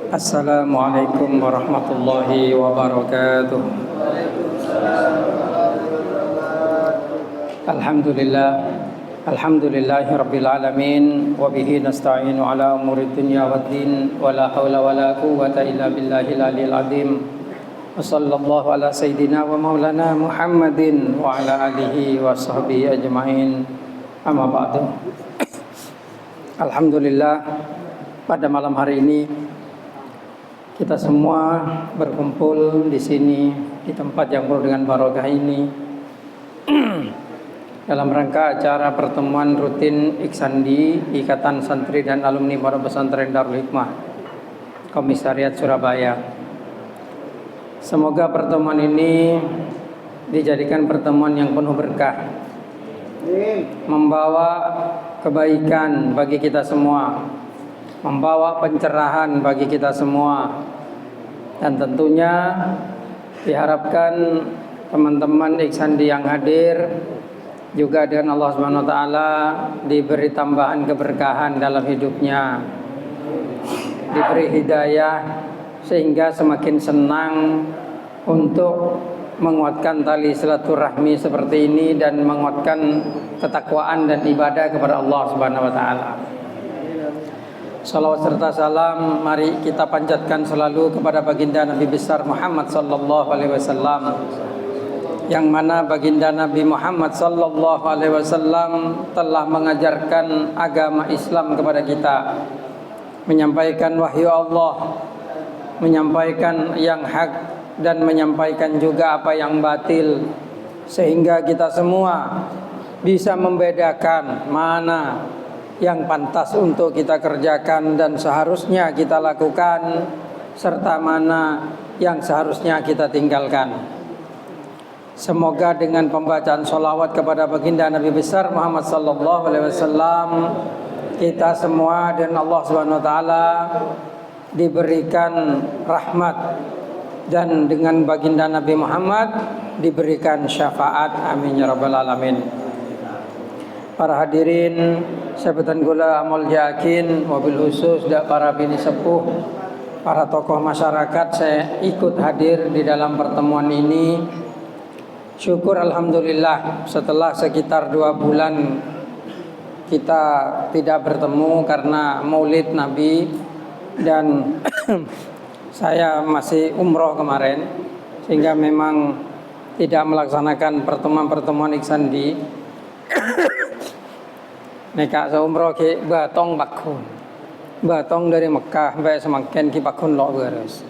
Assalamualaikum warahmatullahi wabarakatuh. Alhamdulillahi rabbil alamin wa bihi nasta'inu ala umurid dunya waddin wa la hawla wa la quwwata illa billahil aliyil azim. Wa sallallahu ala sayyidina wa maulana Muhammadin wa ala alihi wa sahbihi ajma'in. Amma ba'du. Alhamdulillah, pada malam hari ini kita semua berkumpul di sini di tempat yang penuh dengan barokah ini dalam rangka acara pertemuan rutin Iksandi, Ikatan Santri dan Alumni Pondok Pesantren Darul Hikmah, Komisariat Surabaya. Semoga pertemuan ini dijadikan pertemuan yang penuh berkah, membawa kebaikan bagi kita semua, membawa pencerahan bagi kita semua, dan tentunya diharapkan teman-teman Iksandi yang hadir juga dengan Allah Subhanahu wa taala diberi tambahan keberkahan dalam hidupnya, diberi hidayah sehingga semakin senang untuk menguatkan tali silaturahmi seperti ini dan menguatkan ketakwaan dan ibadah kepada Allah Subhanahu wa taala. Salawat serta salam mari kita panjatkan selalu kepada baginda Nabi besar Muhammad sallallahu alaihi wasallam, yang mana baginda Nabi Muhammad sallallahu alaihi wasallam telah mengajarkan agama Islam kepada kita, menyampaikan wahyu Allah, menyampaikan yang hak dan menyampaikan juga apa yang batil, sehingga kita semua bisa membedakan mana yang pantas untuk kita kerjakan dan seharusnya kita lakukan, serta mana yang seharusnya kita tinggalkan. Semoga dengan pembacaan sholawat kepada baginda Nabi besar Muhammad sallallahu alaihi wasallam, kita semua dan Allah Subhanahu wa taala diberikan rahmat, dan dengan baginda Nabi Muhammad diberikan syafaat. Amin ya rabbal alamin. Para hadirin sahabatan gula amal yakin, mobil khusus dan para bini sepuh, para tokoh masyarakat, saya ikut hadir di dalam pertemuan ini. Syukur alhamdulillah, setelah sekitar 2 bulan kita tidak bertemu karena Maulid Nabi, dan saya masih umroh kemarin, sehingga memang tidak melaksanakan pertemuan-pertemuan Iksandi. Neka umroh ke Batong Bakun, Batong dari Mekah sampai semakin ki Bakun lo beres.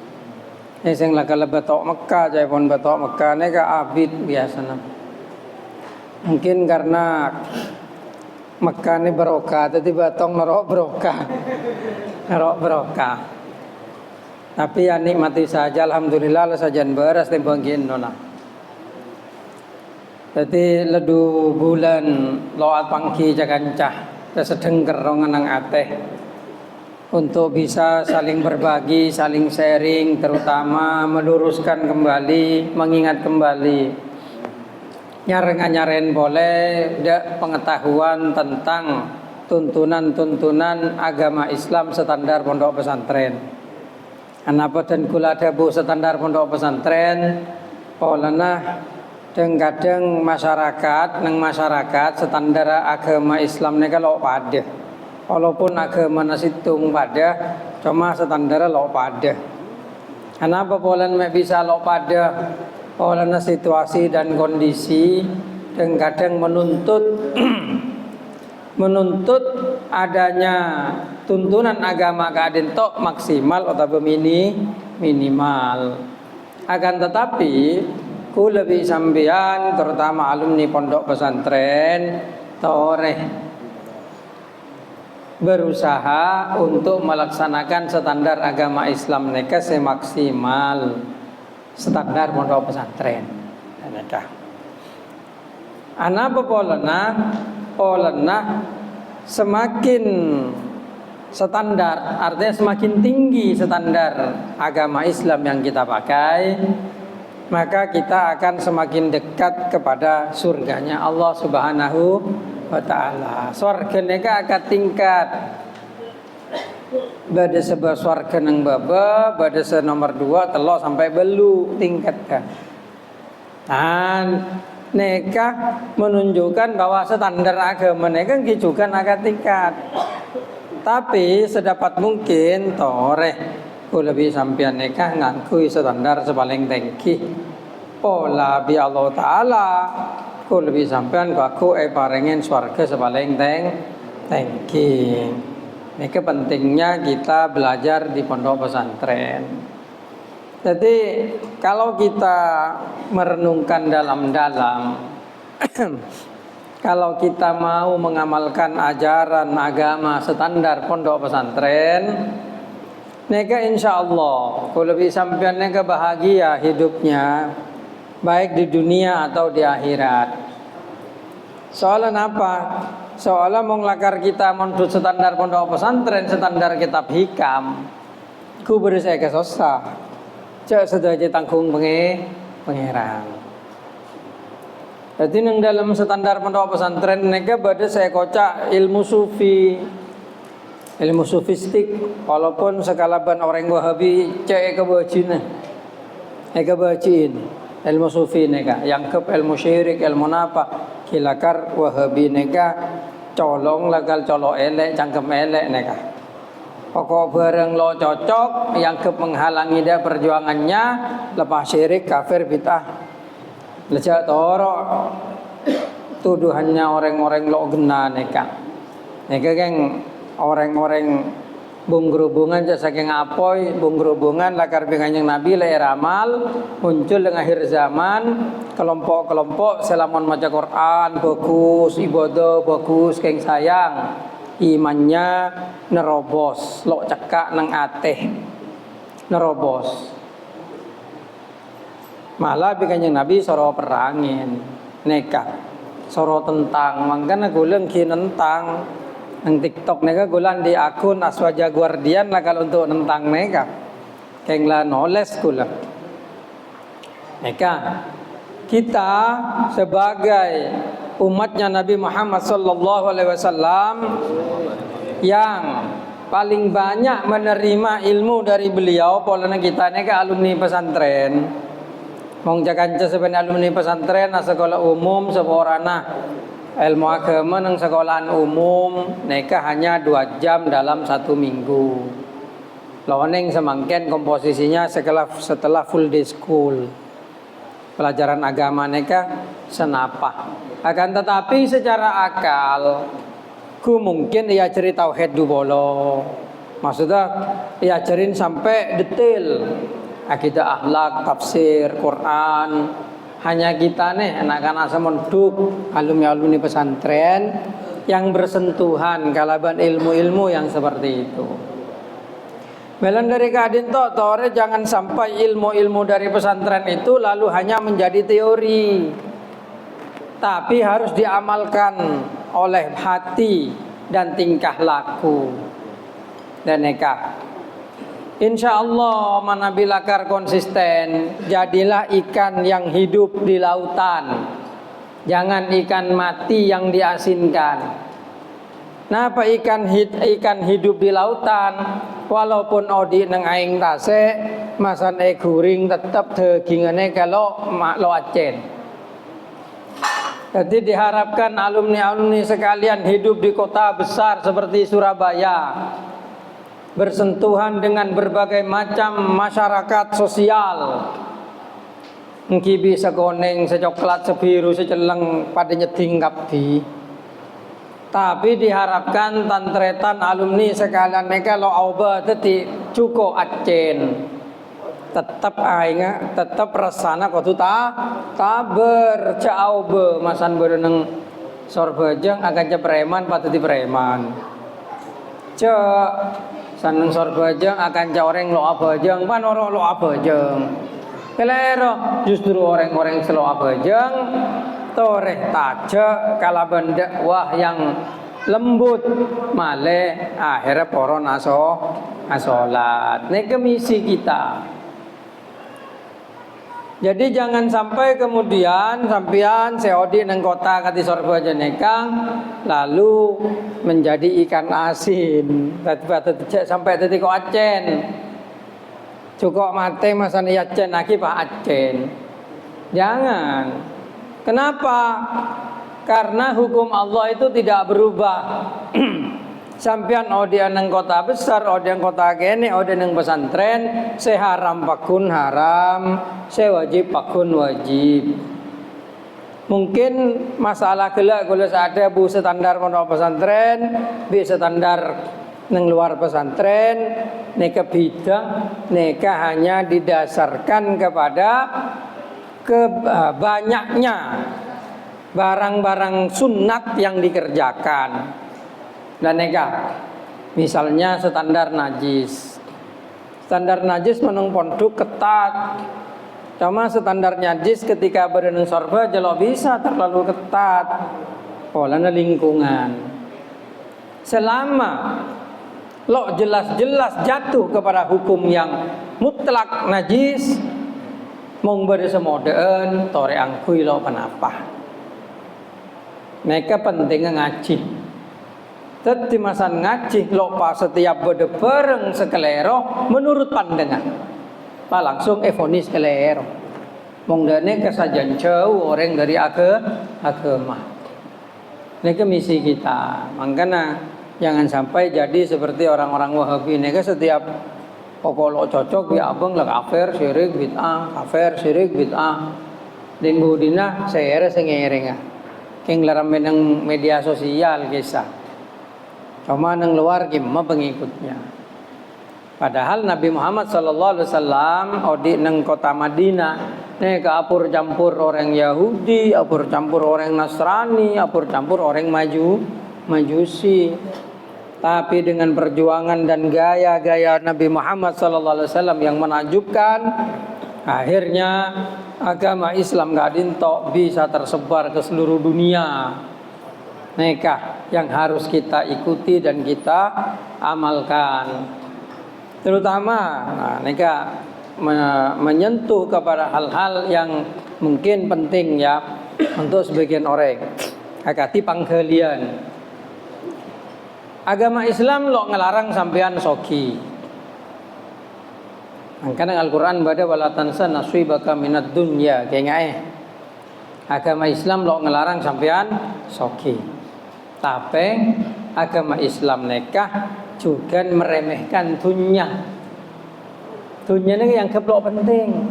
Sing lah kalau Batok Mekah, saya pun Batok Mekah neka abid biasa. Mungkin karena Mekah ini barokah, jadi Batong narok barokah, narok barokah. Tapi ya nikmati saja, alhamdulillah sajan beres tembangin nona. Jadi ledu bulan loat pangki jagancah sedeng kerongan nang ateh untuk bisa saling berbagi, saling sharing, terutama meluruskan kembali, mengingat kembali, nyaren boleh pengetahuan tentang tuntunan-tuntunan agama Islam standar pondok pesantren. Anapa dan kula dabu standar pondok pesantren, polana kadang masyarakat standar agama Islam ni kalau pada, walaupun agama nasitung pada, cuma standar lo pada. Kenapa polan bisa lo pada? Polan situasi dan kondisi dan kadang menuntut adanya tuntunan agama keadaan tok maksimal atau minimal. Akan tetapi ku lebih sampean terutama alumni pondok pesantren toreh berusaha untuk melaksanakan standar agama Islam mereka semaksimal standar pondok pesantren. Anapa polana semakin standar, artinya semakin tinggi standar agama Islam yang kita pakai, maka kita akan semakin dekat kepada surganya Allah Subhanahu wa ta'ala. Surga neka akan tingkat Bade sebuah swarga nang baba, bade nomor 2 telo sampai belu tingkatnya. Nikah menunjukkan bahwa standar agama nikah juga agak tingkat. Tapi sedapat mungkin toreh ku lebih sampean nikah ngakui standar sepaling tinggi. Pola bi Allah Ta'ala ku lebih sampean aku paringin swarga sepaling tinggi. Ini pentingnya kita belajar di pondok pesantren. Jadi kalau kita merenungkan dalam-dalam, kalau kita mau mengamalkan ajaran agama standar pondok pesantren, neka insya Allah kalau bisa sampean neka bahagia hidupnya, baik di dunia atau di akhirat. Soalnya apa? Soalnya mau ngelakar kita menurut standar pondok pesantren, standar kitab hikam, ku beri saya kesusah. Cek sudah tanggung pengeran. Jadi neng dalam standar pondok pesantren nega bade saya kocak ilmu sufi, ilmu sufistik. Walaupun sekalaban orang Wahabi cek kebajin ilmu sufi nega, yang ke ilmu syirik, ilmu napa, kilakar Wahabi nega colong lagal colok elek, cangkem elek nega. Pokok bareng lo cocok, yang ke menghalangi dia perjuangannya, lepas syirik, kafir, bid'ah. Lejak toro tuduhannya orang-orang lo gena neka. Neka geng orang-orang bunggerubungan jasa geng apoi, bunggerubungan lakar binganyang Nabi le ramal muncul dengan akhir zaman kelompok-kelompok selamun maca Quran bagus, ibadah bagus, geng sayang imannya nerobos, lo cekak nang ateh nerobos. Malah binganyang Nabi soro perangin neka, soro tentang, makanya guleng nentang nang TikTok neka gulan di akun Aswaja Guardian lah kalau untuk nentang neka, kenglah noles gulang. Neka kita sebagai umatnya Nabi Muhammad sallallahu alaihi wasallam yang paling banyak menerima ilmu dari beliau, polanya kita neka alumni pesantren. Mong jakanca sebenarnya alumni pesantren sekolah umum seorang ilmu agama nang sekolahan umum neka hanya 2 jam dalam 1 minggu. Loneng semangken komposisinya setelah full day school. Pelajaran agama neka senapa. Akan tetapi secara akal ku mungkin ia cerita tauhid dulu. Maksudnya ia cerin sampai detail. Akidah, akhlak, tafsir, Quran. Hanya kita nih anak-anak semenduk alumni pesantren yang bersentuhan kalaban ilmu-ilmu yang seperti itu. Melan dari kadin tore jangan sampai ilmu-ilmu dari pesantren itu lalu hanya menjadi teori, tapi harus diamalkan oleh hati dan tingkah laku dan nikah. Insya Allah manabilakar konsisten, jadilah ikan yang hidup di lautan, jangan ikan mati yang diasinkan. Napa ikan hidup di lautan, walaupun odi neng aing tase, masan guring tetap tegingane kalau lo acen. Jadi diharapkan alumni-alumni sekalian hidup di kota besar seperti Surabaya, bersentuhan dengan berbagai macam masyarakat sosial. Ngki bisa koneng, secoklat, sebiru, seceleng pada nyeding kabdi. Tapi diharapkan tantretan alumni sekalian mereka lo auba teti cukup acen. Tetap aing tetap resana kotu taber caube masan bereneng sorbajeng agak preman pateti preman. Cek saneng sorbajeng akan coreng lo abajeng panoro lo abajeng. Kelero justru orang-orang selo abajeng toreh taje kalaban dakwah yang lembut male akhirnya poron asolat. Nek misi kita Jadi jangan sampai kemudian sampean seodi nang kota kati sorba jenekang lalu menjadi ikan asin. Sampai tadi kok acen. Cukup mate masane acen lagi pak acen. Jangan. Kenapa? Karena hukum Allah itu tidak berubah. Sampean odi nang kota besar, odi nang kota kene, odi nang pesantren, seharam pakun haram, sewajib pakun wajib. Mungkin masalah gelak kalau ada bu standar pondok pesantren, bi standar nang luar pesantren, neka bidang, neka hanya didasarkan kepada banyaknya barang-barang sunat yang dikerjakan. Dan neka, misalnya standar najis. Standar najis menung pondok ketat. Cuma standar najis ketika berenang sorba jelok bisa terlalu ketat. Polanya lingkungan. Selama lo jelas-jelas jatuh kepada hukum yang mutlak najis, mong beresemodeen tore angkui lo kenapa? Mereka pentingnya ngaji. Tadi masa ngaji lopa setiap berdebareng sekelero menurut pandangan. Pak langsung evonis kelero. Mongdane kesajian jauh orang dari agama. Ini ke misi kita. Makanya jangan sampai jadi seperti orang-orang Wahabi. Ini ke setiap pokok cocok ya abang lah kafir syirik bid'ah. Dinggu dina saya sengereng. Keng laram menang media sosial kisah. Cuma nang luar gimana pengikutnya. Padahal Nabi Muhammad sallallahu alaihi wasallam odi nang kota Madinah, neka apur campur orang Yahudi, apur campur orang Nasrani, apur campur orang Majusi. Tapi dengan perjuangan dan gaya-gaya Nabi Muhammad sallallahu alaihi wasallam yang menakjubkan, akhirnya agama Islam gadinto bisa tersebar ke seluruh dunia. Nekah yang harus kita ikuti dan kita amalkan. Terutama nekah menyentuh kepada hal-hal yang mungkin penting ya untuk sebagian orang. Akati panggalian. Agama Islam lo ngelarang sampean soki. Karena Al-Quran bada walatansa nasibaka minad dunya kayak agama Islam lo ngelarang sampean soki. Tapi agama Islam nekah juga meremehkan dunia. Dunia ini yang keblok penting.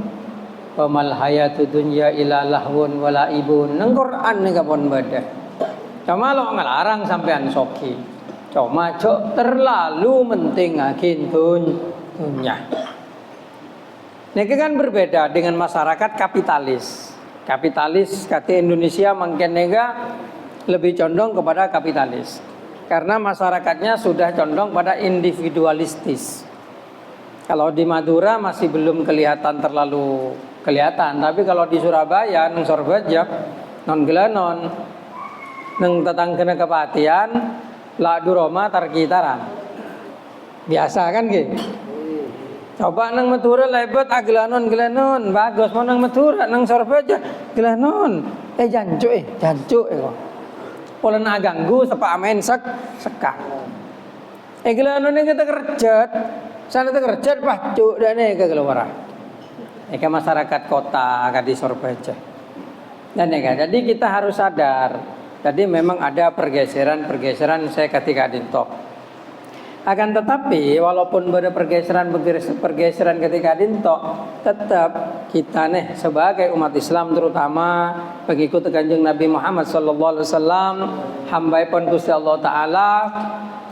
Wa mal hayatu dunya illa lahwun wa laibun. Nang Quran ni kapon bada. Cuma lo ngelarang sampean soki. Cuma cok terlalu mentingin dunia. Niki kan berbeda dengan masyarakat kapitalis. Kapitalis kata Indonesia mungkin nega lebih condong kepada kapitalis. Karena masyarakatnya sudah condong pada individualistis. Kalau di Madura masih belum kelihatan terlalu kelihatan, tapi kalau di Surabaya nang Sorbajab, non gelanon, nang tetanggana kepatian, la duroma tarkitaran. Biasa kan gitu. Coba nang Madura lebat gelanon, bagus mau nang Madura nang Sorbajab gelanon. Jancuk kok. Pola nak ganggu sepak amen sekak. Gelanon ni kita kerjat. Sana tu kerjat pacuk dan ni keluaran. Eka masyarakat kota di Sorbaja. Dan jadi kita harus sadar. Jadi memang ada pergeseran saya ketika dintok. Akan tetapi walaupun ada pergeseran ketika dintok, tetap kita nih sebagai umat Islam terutama pengikut Kanjeng Nabi Muhammad sallallahu alaihi wasallam, hamba-pun Gusti Allah taala,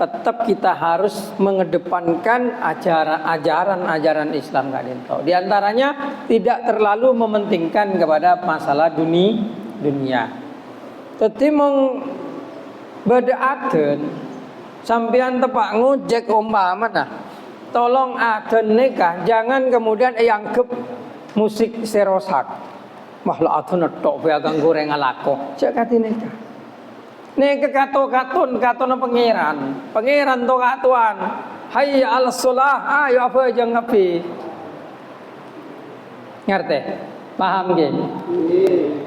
tetap kita harus mengedepankan ajaran Islam kadinto. Di antaranya tidak terlalu mementingkan kepada masalah dunia. Tetapi mong bedaakeun sampean tepak ngojek umpama nah. Tolong aden nikah jangan kemudian anggap musik serosak. Wah la aden tok bae kang goreng alako. Cek kati nikah. Nek katon pangeran to katuan. Hayya 'alas shalah, ayo apa aja ngapi. Ngerti? Paham nggih?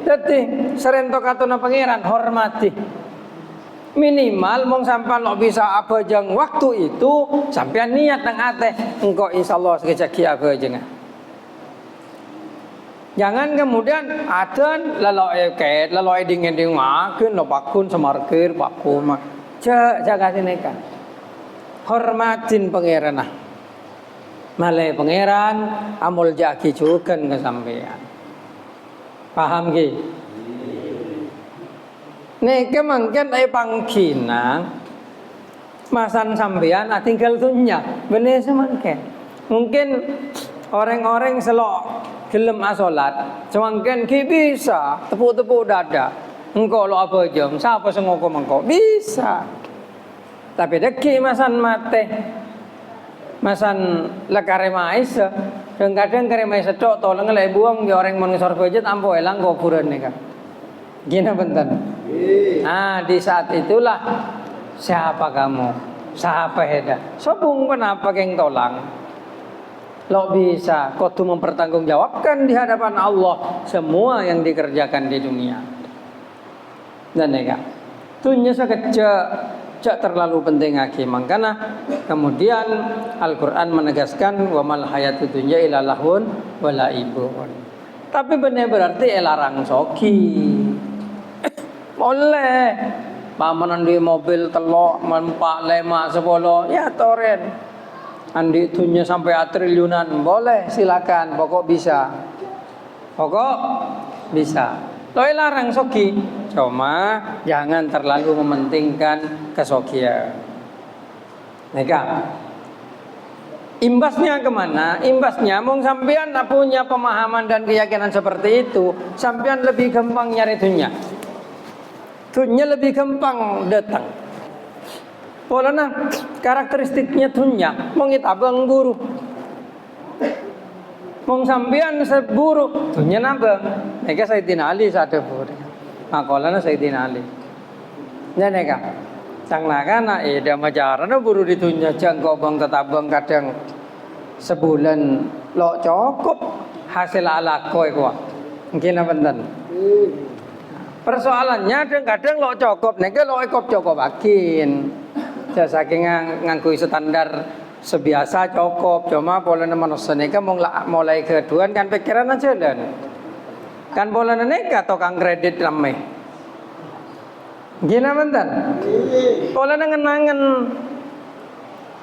Dadi serentok katuna pangeran hormati. Minimal mong sampean lo bisa abajeng waktu itu sampean niat nang ate engko insyaallah sekejaki abajeng. Jangan kemudian adan laloe ket laloe dingin makeun lo pakun semarkir pakun mah jaga sineka hormatin pangeran nah male pangeran amul jaki juken ke sampean paham nggih. Neke mangken pangkina masan sampean tinggal dunya bener semangken. Mungkin orang-orang selok gelem asolat semangken ki bisa tepuk-tepuk dada. Engkau lo apa jam siapa sengoko mengko bisa. Tapi deki masan mate. Masan lekare mais kadang kare mais tok tolong le buang di orang mun sorga jet ampo elang kuburan nika. Gina benten. Nah di saat itulah siapa kamu? Siapa heda? Sobung kenapa geng tolang? Lo bisa kau tuh mempertanggungjawabkan di hadapan Allah semua yang dikerjakan di dunia. Dan nega, tunya sekecak cak terlalu penting lagi. Makanya kemudian Al-Quran menegaskan wa mal hayatud dunya illa lahun wa laibun. Tapi benar berarti larang soki. Boleh pamanan di mobil telok mempak lema 10 ya toren andi tunya sampai triliunan boleh silakan pokok bisa toy larang soki cuma jangan terlalu mementingkan kesokian neka imbasnya kemana? Imbasnya mong sampean punya pemahaman dan keyakinan seperti itu sampean lebih gampang nyari dunya. Dunia lebih gampang datang. Polana karakteristiknya dunia mengitabang buru. Mong sampean seburu dunia nabang. Neka Sayyidina Ali satu buru. Makolana Sayyidina Ali. Ya neka. Sanglakana ida majarana buru di dunia jangkau bang tetabang kadang sebulan lo cukup hasil ala koi kuah. Mungkin apa benten. Persoalannya kadang lo cukup, neke lo cukup akin. Saking ngangkui standar sebiasa cukup, cuma pola manusia neke mulai keduan kan pikiran aja dan kan pola neka tokang kredit ramai. Gina benten. Pola ngenangan,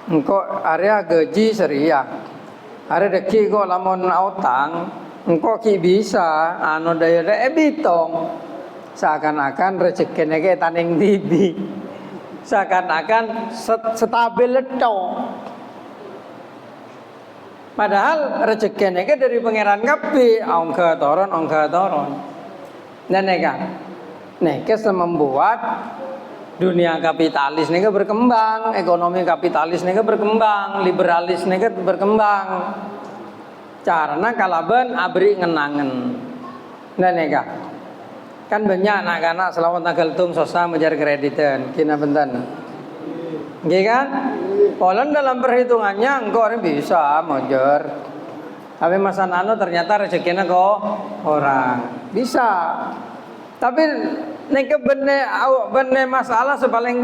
engkau area gaji seria, area deki kok lamun utang, engkau ki bisa, anu daya bitong. Seakan-akan rezekinya kayak taning tibi, seakan-akan stabil leto. Padahal rezekinya kayak dari pangeran kapi, ongga toron. Dan neka membuat dunia kapitalis neka berkembang, ekonomi kapitalis neka berkembang, liberalis neka berkembang. Caranya kalaban abri ngenangen, dan neka. Kan banyak anak-anak selama tanggal tung sosa menjar kreditan kina benten nggih kan polen dalam perhitungannya engkau orang bisa menjar tapi masa nano ternyata rezekinya kok orang bisa tapi neke bene masalah sepaling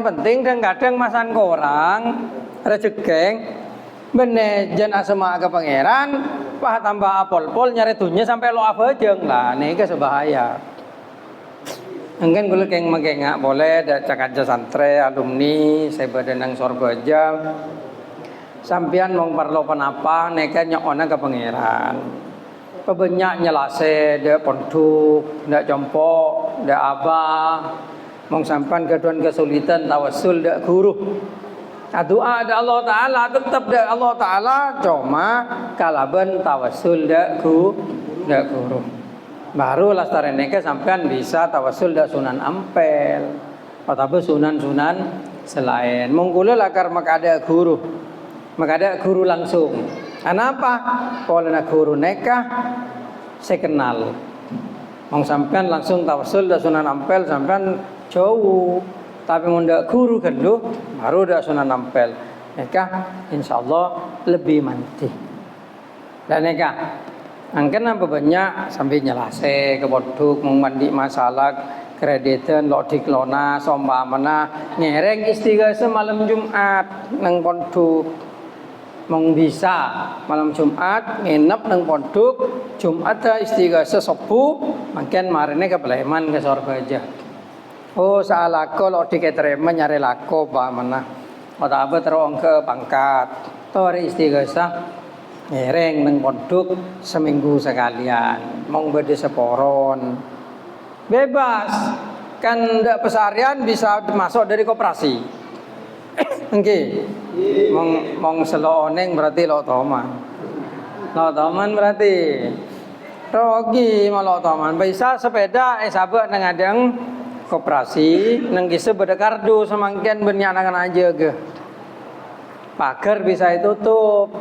penting dan kadang masan korang rezeki bene jan asma ke pangeran pah tambah apol-pol nyari dunya sampai lo abajeng lah nih ke sebahaya. Mungkin gue keng mengengak boleh ada cakaja santre alumni saya badanang sorbaja sampean mong parlo penapa neka nyokona ke pangeran. Pebanyak nyelase de ponduk, ndak compok, ndak abah, mong sampean keduan kesulitan tawasul ndak guru. Doa ada Allah Ta'ala tetap ada Allah Ta'ala cuma kalaban tawasul dak guru baru lastare neke sampean bisa tawasul dak sunan ampel atau sunan-sunan selain mongkule lakar maka ada guru langsung kenapa kalau nak guru neka saya kenal mong sampean langsung tawasul dak sunan ampel sampean jauh tapi mundak guru kedua baru dak sunan ampel. Maka insyaallah lebih mantih. Dan neka angken apa banyak sambil nyelase ke pondok mau mandi masalah kreditan lo diklona sompamana ngereng istighasa malam Jumat nang pondok mong bisa malam Jumat nginep nang pondok Jumat istighasa subuh mungkin marine ke Pleman ke Sorbaja. Oh salah ko lo diketerima nyari lako pamana otak apa terong ke pangkat tori istighasa ngereng nang pondok seminggu sekalian mong bede seporon bebas kan ndak pesarian bisa masuk dari koperasi oke mong seloneng berarti lo toman berarti rogi malah toman bisa sepeda sabak nang adang koperasi nang kise beda kardu semangkian benyanangan aja ke pagar bisa ditutup.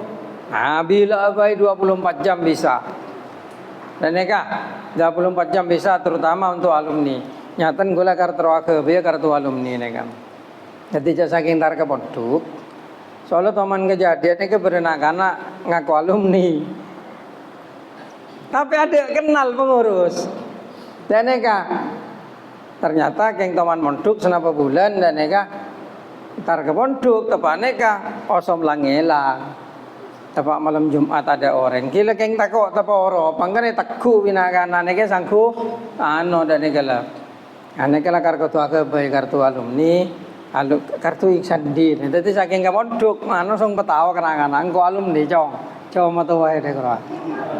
Nah bila abai 24 jam bisa dan neka 24 jam bisa terutama untuk alumni nyatan gula kartu AKB kartu alumni neka jadi saking tar ke pondok soalnya teman kejadian ini berenak-anak ngaku alumni tapi ada kenal pengurus dan neka ternyata keng teman pondok senapa bulan dan neka tar ke pondok tepat neka osom langela tepat malam Jumat ada orang gila keng takok tepa oro pangkane takku winakana neke sangku ano dan neka lah ane kala kartu AKB kartu alumni kartu iksandi dadi saking ke pondok anu sing petawa kenangan ko alumni cong matu wae dek ora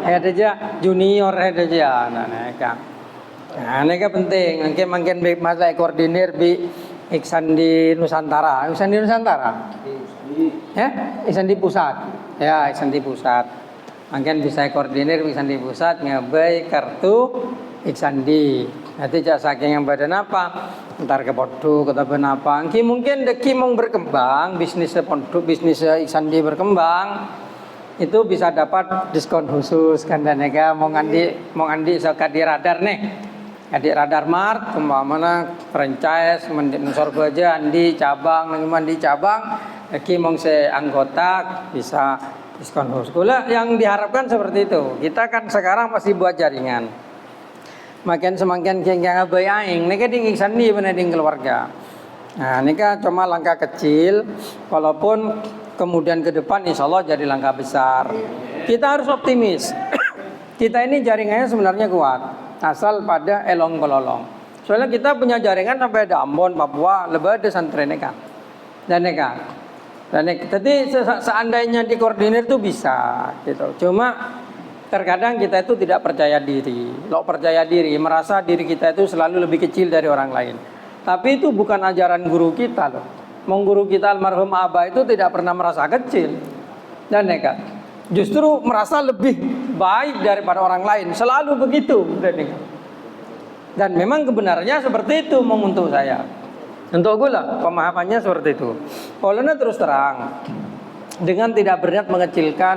ada aja junior ada aja neka nah, ini kan penting. Mungkin masa koordinir bi Iksandi Nusantara. Iksandi Nusantara. Ya, Iksandi Pusat. Ya, Iksandi Pusat. Mungkin bisa koordinir Iksandi Pusat ngabai kartu Iksandi. Nanti jak saking yang badan apa? Ntar ke pondok atau apa? Mungkin deki mau berkembang, bisnis pondok, bisnis Iksandi berkembang. Itu bisa dapat diskon khusus kan dan nega mau ngandi sokat di radar nih. Adik radar mart kemana franchise Sorbaja andi cabang mandi cabang lagi mong se anggota bisa diskon khusus gula yang diharapkan seperti itu. Kita kan sekarang masih buat jaringan makin semakin kengkang abai aing neka ding iksani bener ding keluarga. Nah neka cuma langkah kecil walaupun kemudian ke depan insya Allah jadi langkah besar. Kita harus optimis. Kita ini jaringannya sebenarnya kuat asal pada elong kololong. Soalnya kita punya jaringan sampai ada Ambon, Papua, lebih ada santri neka dan neka. Jadi seandainya dikoordinir itu bisa gitu. Cuma terkadang kita itu tidak percaya diri. Lo percaya diri, merasa diri kita itu selalu lebih kecil dari orang lain. Tapi itu bukan ajaran guru kita loh. Guru kita almarhum Abah itu tidak pernah merasa kecil dan neka. Justru merasa lebih baik daripada orang lain, selalu begitu. Dan memang kebenarannya seperti itu untuk saya. Untuk gue lah pemahamannya seperti itu. Polanya terus terang dengan tidak berniat mengecilkan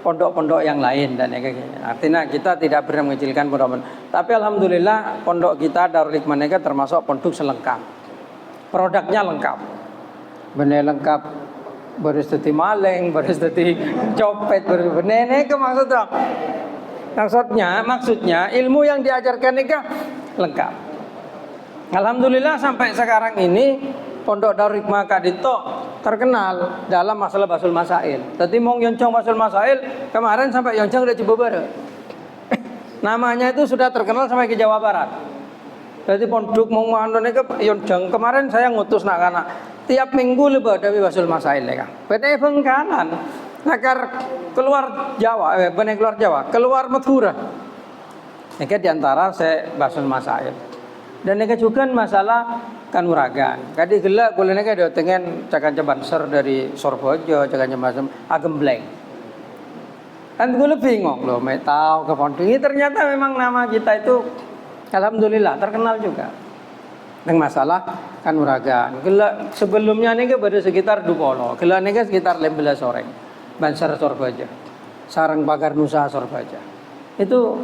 pondok-pondok yang lain dan artinya kita tidak berniat mengecilkan pondok-pondok. Tapi alhamdulillah pondok kita Darul Hikmah Neka termasuk pondok selengkap. Produknya lengkap, benar lengkap. Baris tadi maleng, baris tadi copet, baris nenek maksudnya ilmu yang diajarkan nikah lengkap. Alhamdulillah sampai sekarang ini Pondok Darul Hikmah Kadito terkenal dalam masalah basul masail. Tadi mau yoncong basul masail kemarin sampai yoncong udah coba bare. Namanya itu sudah terkenal sampai ke Jawa Barat. Jadi pondok mau ke yoncong kemarin saya ngutus nak anak tiap minggu lebih ada basul masail ya. Beda Bengkalan, nakar keluar Jawa, keluar Jawa, keluar Madura. Ini diantara saya basul masail. Dan ini juga masalah kanuragan. Kadi gelak kuliah ini ada dengan cakan banser dari Sorbojo, cakan macam Agembleng. Kan gue bingung loh, mau tahu ke pondok ini ternyata memang nama kita itu, alhamdulillah terkenal juga. Dengan masalah kanuragan. Gelak sebelumnya ini baru sekitar 20. Gelak ini sekitar 15 orang. Banser Sorbojo, sarang pagar Nusa Sorbojo. Itu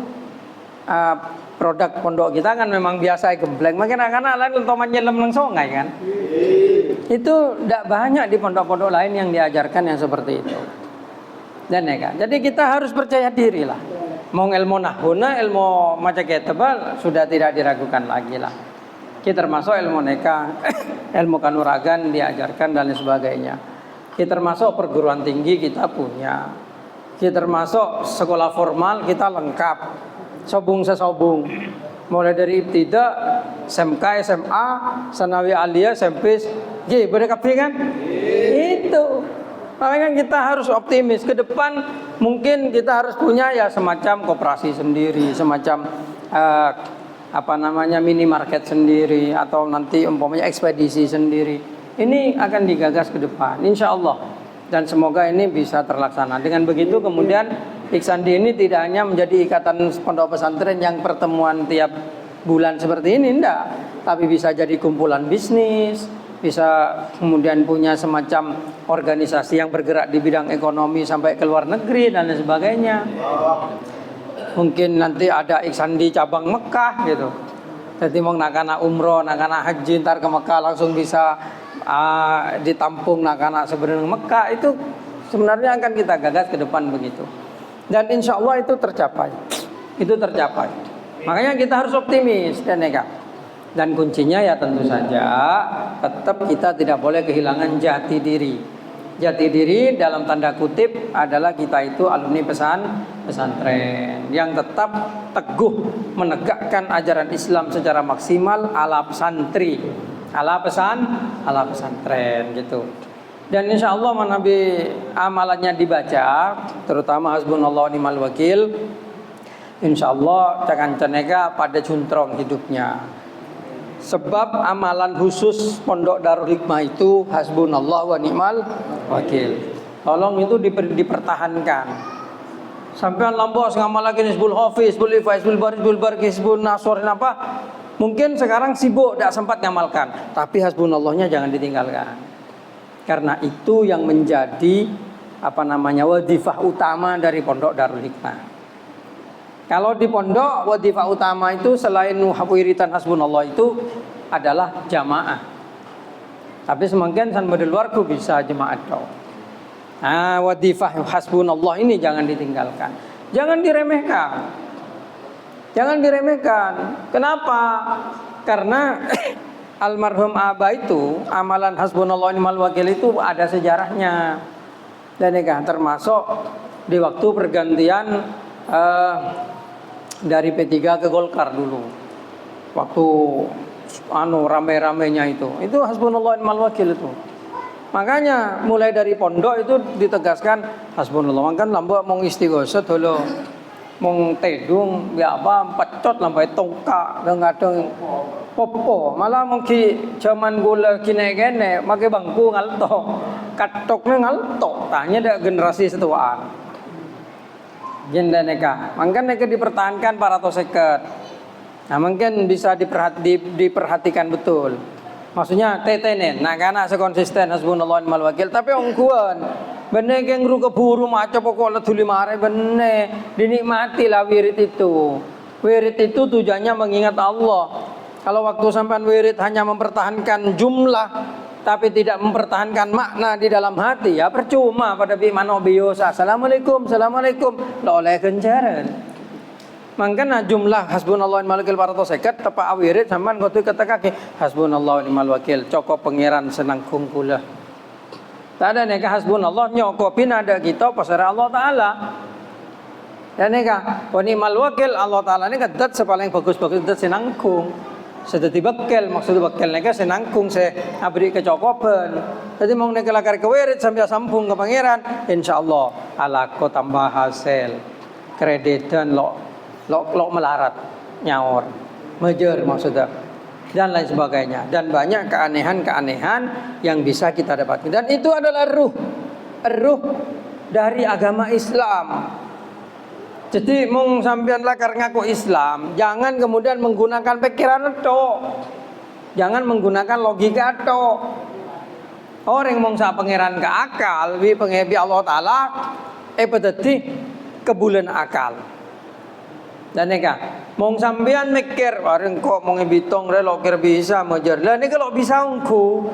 produk pondok kita kan memang biasa gembleng. Makin anak-anak lain untuk nyelam nang sungai kan. Itu tidak banyak di pondok-pondok lain yang diajarkan yang seperti itu. Dan jadi kita harus percaya diri lah. Mau ilmu nahuna, ilmu maca tebal sudah tidak diragukan lagi lah. Kita termasuk ilmu neka, ilmu kanuragan diajarkan dan lain sebagainya. Kita termasuk perguruan tinggi kita punya. Kita termasuk sekolah formal kita lengkap. Sobung sesobung. Mulai dari ibtida, SMK, SMA, Sanawi Aliyah, SMP, boleh kapi kan? Itu. Makanya kita harus optimis ke depan. Mungkin kita harus punya ya semacam koperasi sendiri, semacam minimarket sendiri, atau nanti umpamanya ekspedisi sendiri. Ini akan digagas ke depan, insya Allah. Dan semoga ini bisa terlaksana. Dengan begitu kemudian Iksandi ini tidak hanya menjadi ikatan pondok pesantren yang pertemuan tiap bulan seperti ini, enggak. Tapi bisa jadi kumpulan bisnis, bisa kemudian punya semacam organisasi yang bergerak di bidang ekonomi sampai ke luar negeri dan lain sebagainya. Mungkin nanti ada Iksandi cabang Mekah gitu. Jadi mau nakana umroh, nakana haji, ntar ke Mekah langsung bisa ditampung nakana sebenarnya Mekah. Itu sebenarnya akan kita gagas ke depan begitu. Dan insya Allah itu tercapai. Itu tercapai. Makanya kita harus optimis dan nekat. Dan kuncinya ya tentu saja tetap kita tidak boleh kehilangan jati diri. Jati diri dalam tanda kutip adalah kita itu alumni pesantren yang tetap teguh menegakkan ajaran Islam secara maksimal ala pesantri, ala pesantren gitu. Dan insya Allah manabi amalannya dibaca, terutama hasbunallah wa ni'mal wakil, insya Allah jangan ceneka pada juntrong hidupnya. Sebab amalan khusus Pondok Darul Hikmah itu hasbunallah wa ni'mal wakil. Tolong itu dipertahankan. Sampai lambos ngamal lagi Hizbul Hafiz, Hizbul Ifa, Hizbul Baris, Hizbul Barqi, Hizbul Nasr apa? Mungkin sekarang sibuk tidak sempat ngamalkan, tapi hasbunallahnya jangan ditinggalkan. Karena itu yang menjadi wadifah utama dari Pondok Darul Hikmah. Kalau di pondok wadifah utama itu selain wiritan hasbunallah itu adalah jamaah. Tapi semungkin san model luarku bisa jemaah do. Wadifah hasbunallah ini jangan ditinggalkan. Jangan diremehkan. Jangan diremehkan. Kenapa? Karena almarhum Aba itu amalan hasbunallah wa ni'mal wakil itu ada sejarahnya. Dan termasuk di waktu pergantian dari P3 ke Golkar dulu. Waktu rame-ramenya itu hasbunallah wa ni'mal wakil itu. Makanya mulai dari pondok itu ditegaskan hasbunallah. Kan lambok mau istighosah dulu. Mong tedung ya apa pecot lampai tongka dan kadang popo malah mungkin zaman gula kine-kene make bangku ngalto katoknya ngalto tanya ada generasi setuaan jenda neka mungkin neka dipertahankan para toseket. Nah mungkin bisa diperhatikan betul. Maksudnya tetenen nah kana sekonsisten hasbunallah wa ni'mal wakil tapi ongkuan bener yang ru keburu maca pokok leduli mare bener dinikmati lah wirid itu. Wirid itu tujuannya mengingat Allah. Kalau waktu sampean wirid hanya mempertahankan jumlah tapi tidak mempertahankan makna di dalam hati ya percuma pada bimano biasa. Assalamualaikum lo oleh kencaran. Mangkana jumlah hasbunallah wa ni'mal wakil para toseket tepak wirid sampean kudu kata-kaki hasbunallah wa ni'mal wakil cokop pangeran senang kungkula. Tak ada neka hasbunallah nyokopin ada kita pasara Allah Ta'ala. Dan neka wa ni'mal wakil Allah Ta'ala ini kedat sepaling bagus-bagus kedat senangkung. Sedeti bekel maksud bekel neka senangkung se abri kecokopan. Jadi mau neka lakar kewirid sambil sambung ke pangeran insyaallah ala ko tambah hasil kreditan lo melarat nyaur mejer maksudnya dan lain sebagainya dan banyak keanehan-keanehan yang bisa kita dapatkan dan itu adalah ruh dari agama Islam. Jadi mung sampean lakar ngaku Islam jangan kemudian menggunakan pikiran itu, jangan menggunakan logika itu. Orang mung sa pangeran ke akal wi pengebi Allah Ta'ala pedeti kebulan akal. Dan neka, mong sampean mikir, bareng kok mong ibitong lo kira bisa mejer. Lah nih kalau bisa ungku,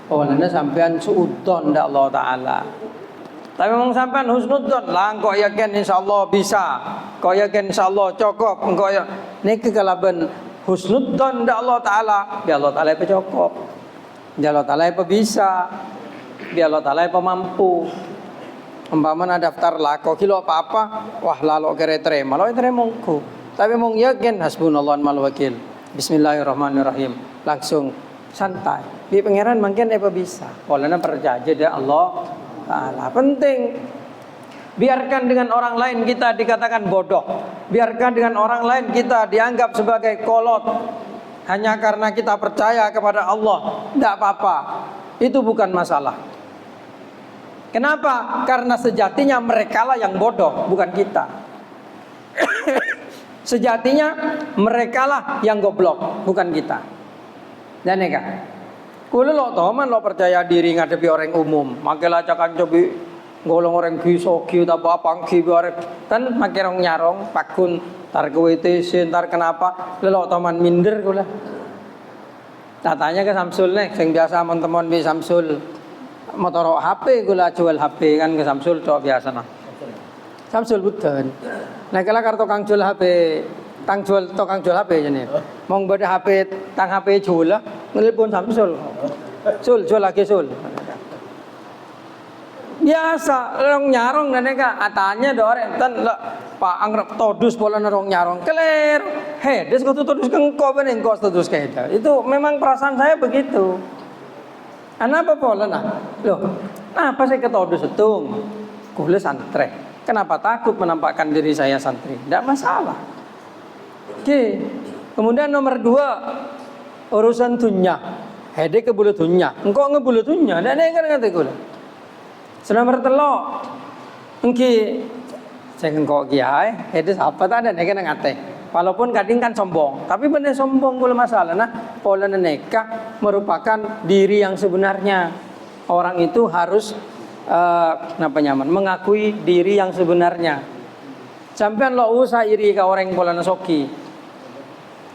oh nana sampean suudon dak Allah Taala. Tapi mong sampean husnudzon lah engko yakin insyaallah bisa. Kau yakin insyaallah cukup engko ya. Niki kalaben husnudzon ndak Allah taala, bi Allah taala cukup. Bi Allah taala bisa. Bi Allah taala mampu. Umpamana daftar lako kilo apa-apa, wah lalu kere terima, lalu terima mongku. Tapi mong yakin hasbunallah mal wakil. Bismillahirrahmanirrahim. Langsung santai. Di pangeran mungkin apa bisa. Polana perjanjian dia Allah Ta'ala. Penting. Biarkan dengan orang lain kita dikatakan bodoh. Biarkan dengan orang lain kita dianggap sebagai kolot. Hanya karena kita percaya kepada Allah. Tidak apa-apa. Itu bukan masalah. Kenapa? Karena sejatinya merekalah yang bodoh, bukan kita. Sejatinya merekalah yang goblok, bukan kita. Dan ya kan? Kulo lo toman lo percaya diri ngadepi orang umum, makelah cakan cobi ngolong orang kiso kiu tak apa kiu orang tan makerong nyarong pakun tar kuwete sentar kenapa lo toman minder kula. Tanya ke Samsul nih, yang biasa teman-teman di Samsul motor HP kula jual HP kan ke Samsul cok biasa nah. Samsul bukan. Nah kalau kartu kang jual HP, tukang jual HP jadi. Mau beda HP, tang HP jual lah, nelpon Samsul. Sul, jual lagi Sul. Biasa, orang nyarong dan neka atanya dore tan Pak angrep todus pola orang nyarong keler. Hei, des kau todus kengko bening kau todus kayak itu memang perasaan saya begitu. Kenapa pola nah? Loh, apa saya ketodus setung? Kulis santre. Kenapa takut menampakkan diri saya santri? Tidak masalah. Oke. Kemudian nomor 2 urusan dunya. Hede kebulu dunya. Engkau ngebulu dunya. Dan ini kan kata gue. Nomor 3. Engki saya engkau kiai. Hede apa tak ada neka ngate. Walaupun kadang kan sombong. Tapi benar sombong gue masalah. Nah, pola neka merupakan diri yang sebenarnya. Orang itu harus mengakui diri yang sebenarnya. Sampean lo usah iri ka orang polana soki.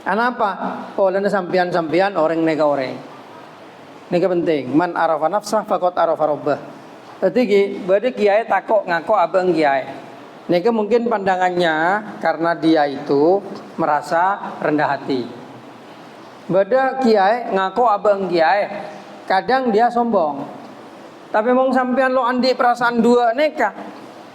Kenapa? Polana sampean orang nega orang. Nega penting. Man arafa nafsah faqad arafa rabbah. Jadi bade kiai takok ngako abang kiai. Nega mungkin pandangannya karena dia itu merasa rendah hati. Bade kiai ngako abang kiai. Kadang dia sombong. Tapi mau sampean lo andi perasaan dua neka,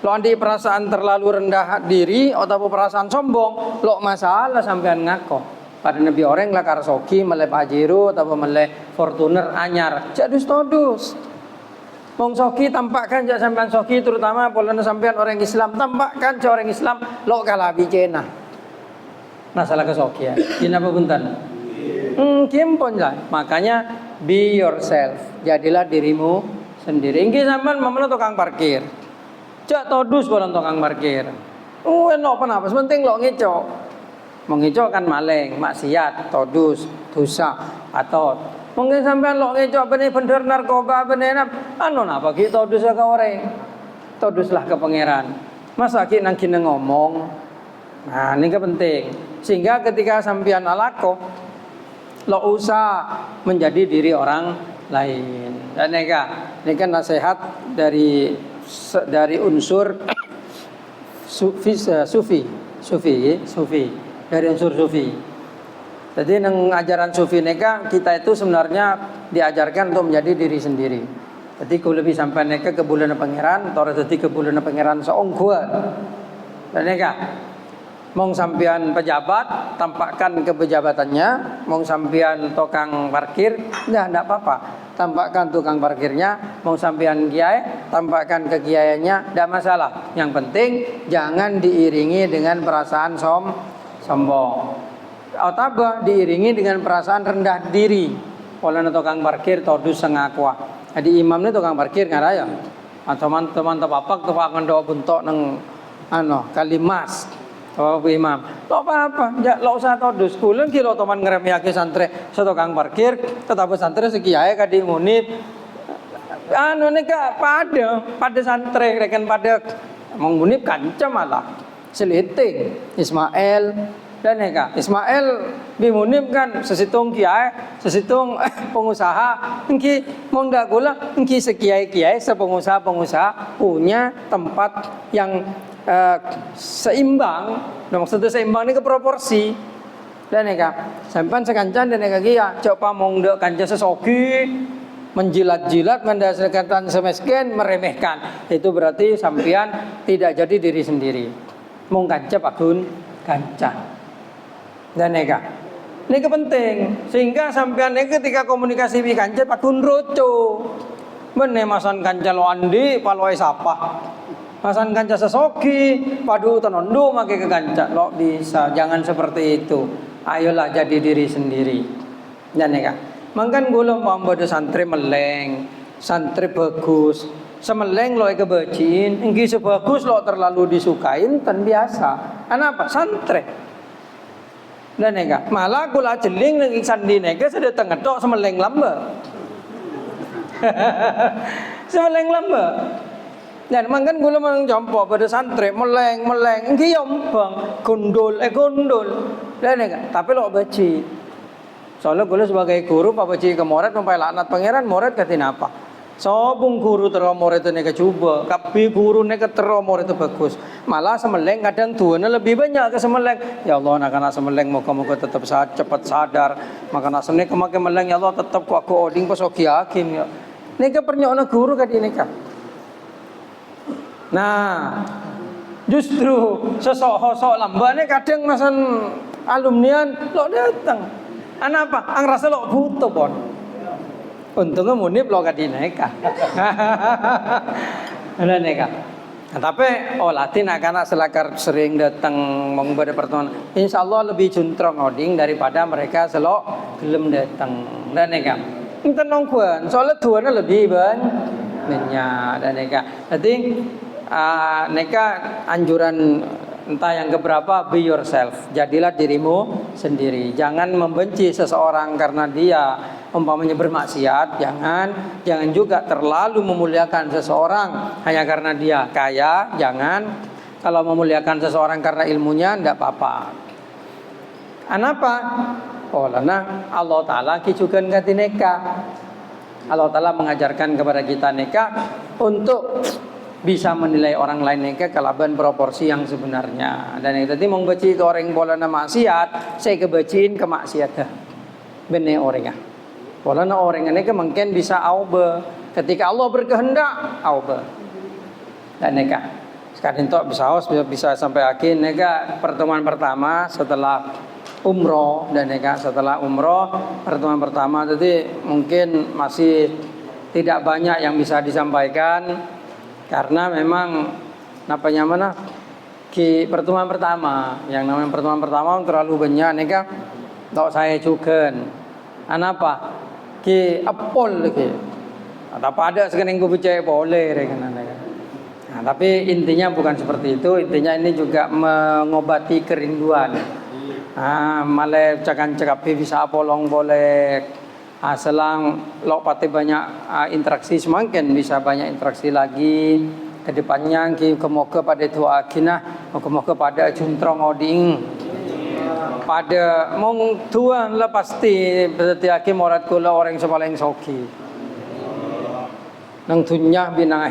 lo andi perasaan terlalu rendah diri atau perasaan sombong, lo masalah sampean ngako. Pada nabi orang lah karsoki meleh Pajero atau meleh Fortuner anyar, jadus todus. Mau soki tampakkan jak sampean soki terutama polana sampean orang Islam tampakkan jak orang Islam lo kalah bicena. Masalah kesoki ya, kenapa buntan? Kimpon lah. Makanya be yourself, jadilah dirimu sendiri. Ingki sampean mamana tukang parkir. Jak todus bolan tukang parkir. Eno apa penting lo ngecok. Mengecok kan maling, maksiat, todus, dosa, patot. Mungkin sampean lo ngecok bener narkoba bener anu napa ki todus ka orang. Toduslah ke pangeran. Masa ki nang kene ngomong. Nah, ini penting. Sehingga ketika sampean alako lo usah menjadi diri orang lain. Dan ini kan nasihat dari unsur sufi dari unsur sufi. Jadi nang ajaran sufi neka kita itu sebenarnya diajarkan untuk menjadi diri sendiri. Jadi kalau lebih sampai neka ke bulan pangeran, atau jadi ke bulan pangeran seongkuan. Dan neka mong sampean pejabat tampakkan kepejabatannya, mong sampean tukang parkir ndak apa-apa, tampakkan tukang parkirnya, mong sampean kiai tampakkan kekiaiannya, ndak masalah. Yang penting jangan diiringi dengan perasaan sombong. Atau diiringi dengan perasaan rendah diri. Oleh tukang parkir todus sengakwa. Jadi imam ini tukang parkir ngaraya. Teman-teman tepapak ngendo buntok nang kalimas. Oh imam, lo apa? Ya lo usah todus. Kulen kilo teman ngerem yaki santre, setukang parkir, tetap santre sekiai kadi munib. Neka pada santre, rekan pada munib kancam malah. Seliting, Ismail, Dan neka Ismail bin Munib kan sesitung kiai, sesitung pengusaha. Engki mongga kula engki sekiai-kiai, sepengusaha-pengusaha punya tempat yang seimbang. Nah, maksudnya seimbang ini ke proporsi. Dan neka sampan sekancan dan neka kia coba mongga kanca sesogi menjilat-jilat mendasarkan semesken meremehkan. Itu berarti sampean tidak jadi diri sendiri. Mong kanca pakun kanca. Dan neka ini penting sehingga sampean ketika komunikasi bi kanca pakun roco bene masan kanca lo andi paloe sapa masan kanca sesogi padu tenondo make ke kanca lo bisa. Jangan seperti itu, ayolah jadi diri sendiri. Dan neka mangkan gula pambada santri meleng santri bagus semeleng lo kebeciin enggi sebagus lo terlalu disukain tan biasa apa santri. Dan nega malah kula jeling nang sandi nega sudah tengetok semeleng lamba. Semeleng lamba. Dan mangkan kula mang jompo pada santri meleng engki yompang gondol. Dan nega tapi lo beci. Soalnya kula sebagai guru pak beci ke moret sampai laknat pangeran moret katin apa? Sobung guru tero moret itu nega coba, tapi guru nega tero moret itu bagus. Malah semeleng kadang tuanya lebih banyak ke semeleng. Ya Allah, nak semeleng moga-moga tetap cepat sadar. Maka nasem nega makin meleng ya Allah tetap ku aku oding pas oki yakin ya. Nega pernyokna guru kadi nega. Nah, justru sosok lambane kadang masan alumnian lo datang. Apa? Ang rasa lo butuh pon. Untungnya Munib lo kadi neka. Ada neka. Nah, tapi latin anak selakar sering datang mengibadah pertemuan. Insya Allah lebih juntrong oding daripada mereka selok belum datang. Dan neka. Kita nongkuan. Soalnya tuannya lebih banyak. Dan neka. Jadi neka anjuran entah yang keberapa, be yourself. Jadilah dirimu sendiri. Jangan membenci seseorang karena dia umpamanya bermaksiat. Jangan juga terlalu memuliakan seseorang hanya karena dia kaya. Jangan. Kalau memuliakan seseorang karena ilmunya tidak apa-apa. Kenapa? Karena Allah Ta'ala kicukan kati neka. Allah Ta'ala mengajarkan kepada kita neka untuk bisa menilai orang lain neka kelaban proporsi yang sebenarnya. Dan itu tadi mau beci ke orang bolana maksiat, saya kebeciin ke maksiat dah. Bener orangnya. Bolana orang neka mungkin bisa aube. Ketika Allah berkehendak aube. Dan neka sekarang itu bisa sampai akhir neka pertemuan pertama setelah umroh. Dan neka setelah umroh pertemuan pertama tadi mungkin masih tidak banyak yang bisa disampaikan. Karena memang pertemuan pertama, yang namanya pertemuan pertama terlalu banyak neka tak saya juga. Apa? Apol lagi. Apa ada sekarang gue percaya boleh Nah, tapi intinya bukan seperti itu. Intinya ini juga mengobati kerinduan. Malah cakapi bisa apolong boleh. Selang lo pati banyak interaksi semakin bisa banyak interaksi lagi ke depannya kemoga pada tua akinah kemoga pada juntrong oding pada mong tuan lah pasti berarti akin morat kula orang sepaling soki nang dunya binang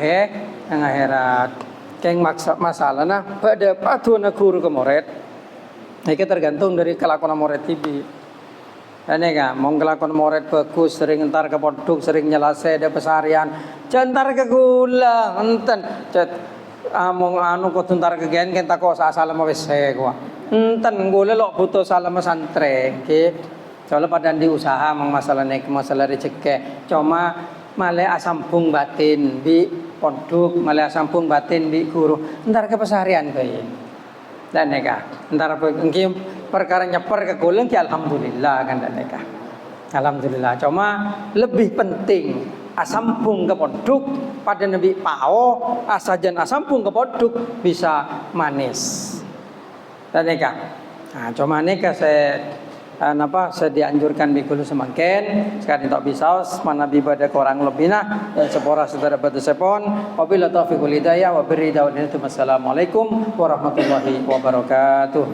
nang akhirat keng masalah nah pada patuan guru ke moret ini tergantung dari kelakuan moret tibi. Ini kan, mau ngelakon moret bagus, sering entar ke poduk, sering nyelase ada pesarian, jantar ke gula, enten, mau anu kau tuntar ke gen, kita kau salam wes gua, enten gula lo butuh salam santre, soalnya pada di usaha, mang masalah rezeki, cuma malah asampung batin di poduk, malah asampung batin di guru, entar ke pesarian kaya. Dan neka, entar mungkin perkara nyeper ke gulung ya alhamdulillah kan dan neka. Alhamdulillah. Cuma lebih penting asampung ke poduk pada Nabi pao asajan asampung ke poduk bisa manis. Dan neka. Nah, cuma neka saya dianjurkan bikulu semakin sekarang tak bisa mana ibadah korang lebih nah sepora saudara batu sepon wabillahi taufiq wal hidayah wa birri dawadin assalamualaikum warahmatullahi wabarakatuh.